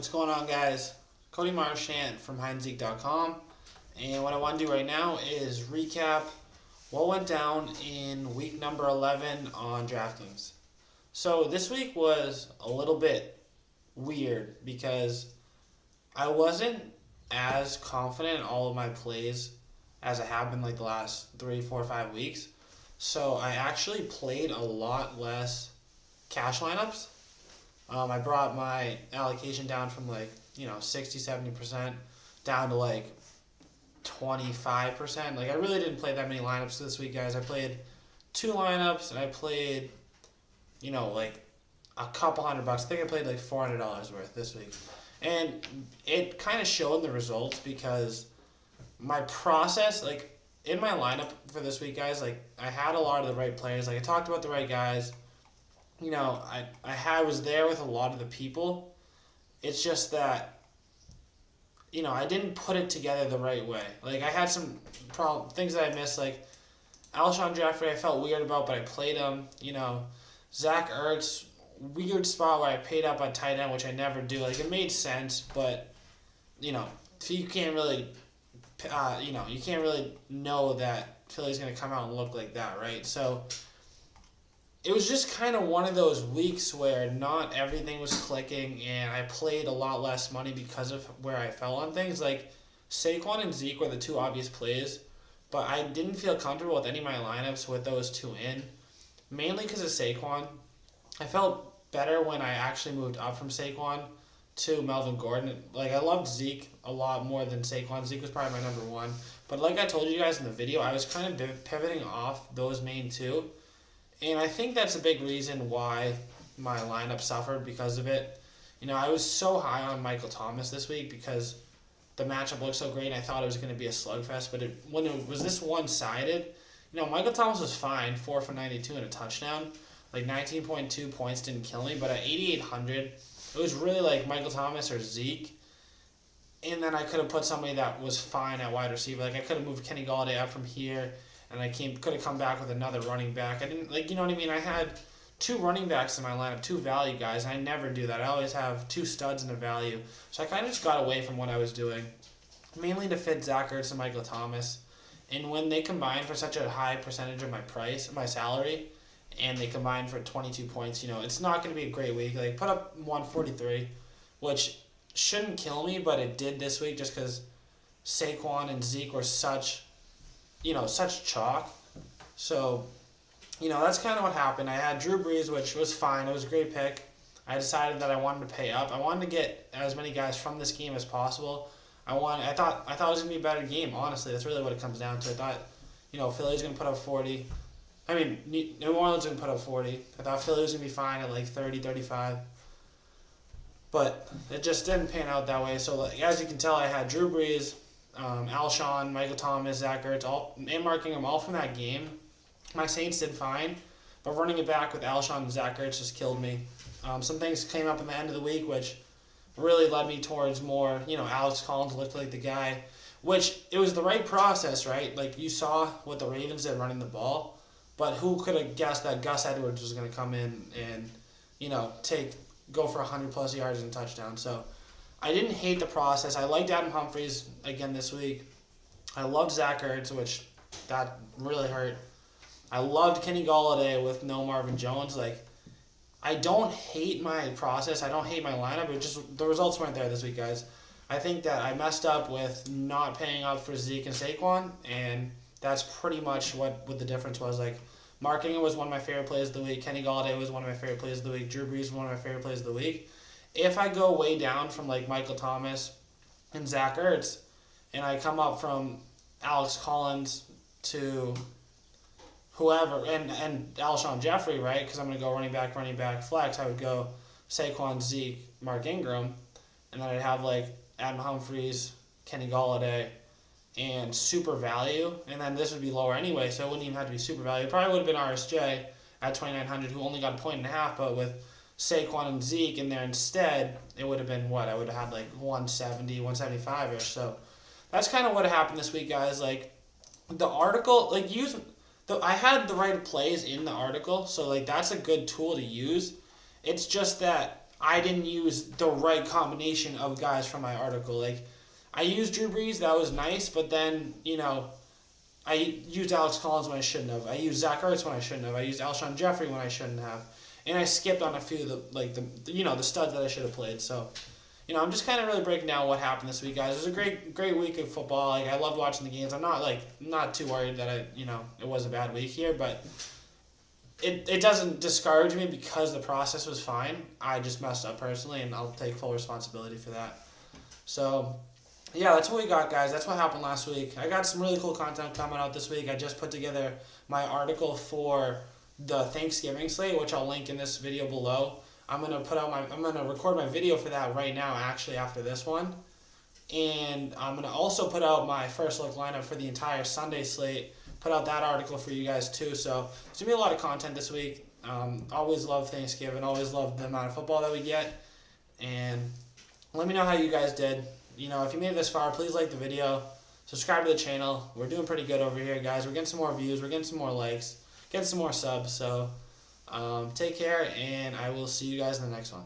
What's going on, guys? Cody Marchant from HideandSeek.com, and what I want to do right now is recap what went down in week number 11 on Draftkings. So this week was a little bit weird because I wasn't as confident in all of my plays as I have been like the last 3, 4, 5 weeks. So I actually played a lot less cash lineups. I brought my allocation down from 60, 70% down to 25%. I really didn't play that many lineups this week, guys. I played 2 lineups and I played, a couple $100. I think I played $400 worth this week. And it kind of showed in the results because my process, in my lineup for this week, guys, I had a lot of the right players. I talked about the right guys. I was there with a lot of the people. It's just that, I didn't put it together the right way. I had some things that I missed, Alshon Jeffrey I felt weird about, but I played him. Zach Ertz, weird spot where I paid up on tight end, which I never do. It made sense, but, you can't really, you can't really know that Philly's going to come out and look like that, right? So it was just kind of one of those weeks where not everything was clicking, and I played a lot less money because of where I fell on things. Saquon and Zeke were the 2 obvious plays, but I didn't feel comfortable with any of my lineups with those 2 in, mainly because of Saquon. I felt better when I actually moved up from Saquon to Melvin Gordon. I loved Zeke a lot more than Saquon. Zeke was probably my number 1. But like I told you guys in the video, I was kind of pivoting off those main 2. And I think that's a big reason why my lineup suffered because of it. I was so high on Michael Thomas this week because the matchup looked so great and I thought it was going to be a slugfest. But when it was this one-sided, Michael Thomas was fine, 4 for 92 and a touchdown. 19.2 points didn't kill me. But at 8,800, it was really Michael Thomas or Zeke. And then I could have put somebody that was fine at wide receiver. I could have moved Kenny Golladay up from here. And I could have come back with another running back. I didn't, you know what I mean? I had 2 running backs in my lineup, 2 value guys. I never do that. I always have 2 studs and a value. So I kind of just got away from what I was doing, mainly to fit Zach Ertz and Michael Thomas. And when they combine for such a high percentage of my salary, and they combine for 22 points, it's not going to be a great week. Put up 143, which shouldn't kill me, but it did this week just because Saquon and Zeke were such chalk. So, that's kind of what happened. I had Drew Brees, which was fine. It was a great pick. I decided that I wanted to pay up. I wanted to get as many guys from this game as possible. I thought it was going to be a better game, honestly. That's really what it comes down to. I thought, Philly's going to put up 40. I mean, New Orleans going to put up 40. I thought Philly was going to be fine at 30, 35. But it just didn't pan out that way. So, as you can tell, I had Drew Brees, Alshon, Michael Thomas, Zach Ertz, and marking them all from that game. My Saints did fine, but running it back with Alshon and Zach Ertz just killed me. Some things came up in the end of the week, which really led me towards more, Alex Collins looked like the guy, which it was the right process, right? You saw what the Ravens did running the ball, but who could have guessed that Gus Edwards was going to come in and, go for 100-plus yards and touchdown. So I didn't hate the process. I liked Adam Humphries again this week. I loved Zach Ertz, which that really hurt. I loved Kenny Golladay with no Marvin Jones. I don't hate my process. I don't hate my lineup. It just the results weren't there this week, guys. I think that I messed up with not paying up for Zeke and Saquon, and that's pretty much what the difference was. Marking was one of my favorite plays of the week. Kenny Golladay was one of my favorite plays of the week. Drew Brees was one of my favorite plays of the week. If I go way down from Michael Thomas and Zach Ertz, and I come up from Alex Collins to whoever, and Alshon Jeffrey, right? Because I'm going to go running back, flex. I would go Saquon, Zeke, Mark Ingram, and then I'd have Adam Humphries, Kenny Golladay, and super value. And then this would be lower anyway, so it wouldn't even have to be super value. It probably would have been RSJ at 2,900, who only got a point and a half, but with Saquon and Zeke in there instead, it would have been what? I would have had 170, 175-ish. So that's kind of what happened this week, guys. The article, I had the right plays in the article, so that's a good tool to use. It's just that I didn't use the right combination of guys from my article. Like, I used Drew Brees, that was nice, but then, I used Alex Collins when I shouldn't have. I used Zach Ertz when I shouldn't have. I used Alshon Jeffrey when I shouldn't have. And I skipped on a few of the studs that I should have played. So, I'm just kind of really breaking down what happened this week, guys. It was a great week of football. Like, I loved watching the games. I'm not too worried that it was a bad week here, but it doesn't discourage me because the process was fine. I just messed up personally, and I'll take full responsibility for that. So, yeah, that's what we got, guys. That's what happened last week. I got some really cool content coming out this week. I just put together my article for the Thanksgiving slate, which I'll link in this video below. I'm gonna record my video for that right now, actually, after this one. And I'm gonna also put out my first look lineup for the entire Sunday slate. Put out that article for you guys too. So it's gonna be a lot of content this week. Always love Thanksgiving. Always love the amount of football that we get. And let me know how you guys did. If you made it this far, please like the video. Subscribe to the channel. We're doing pretty good over here, guys. We're getting some more views. We're getting some more likes. Getting some more subs. So take care, and I will see you guys in the next one.